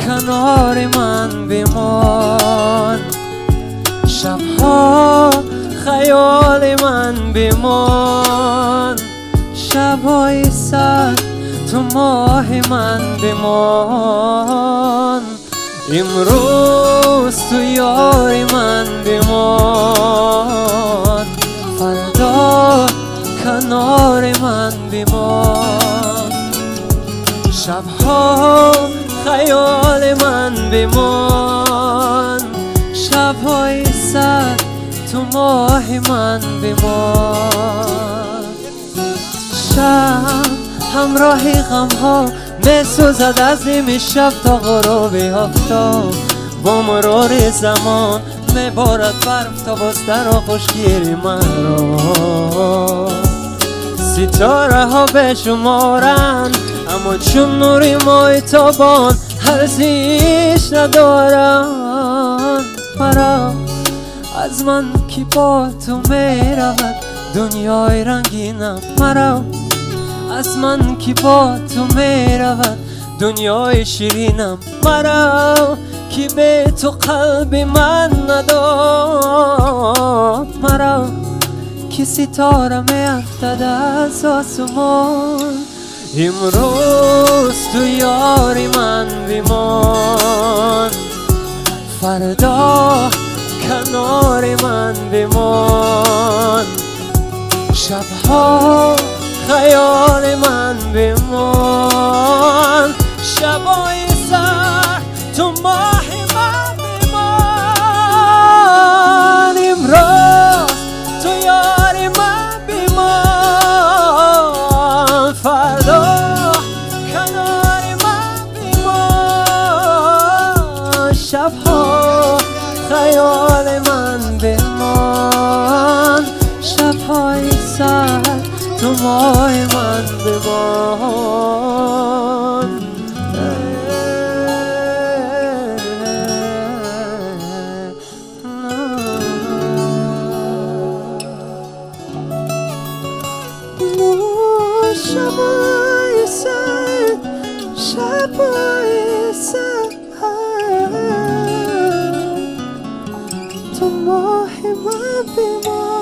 کنار من بمان، شبها خیال من بمان، شبهای سر تو ماه من بمان، امروز تو یاری من بمان، فردا کنار من بمان، شبها خیال من بمان، شبهای سر تو ماه من بمان. شب همراه غمها میسوزد از نیم شب تا غروب آفتاب، با مرور زمان میبارد برف تا باز در آغوشگیری من را. ستاره ها بشمارند اما چون نوری ماه تابان ارزش ندارند. مرا از من کی با تو میرود دنیای رنگینم، مرا از من کی با تو میرود دنیای شیرینم، مرا کی به تو قلب من نداد، مرا کی ستاره میافتد از آسمان، امروز تو یاری من بمان، فردا کنار من بمان، شبها خیال من بمان، شبای سر تو ماه من بمان، امروز تو یاری من بمان، فردا کنار من بمان، شبها خیال من بمان، شبهای سر تو ماه من بمان. شبهای سر، شبهای سر تو ماه من بمان.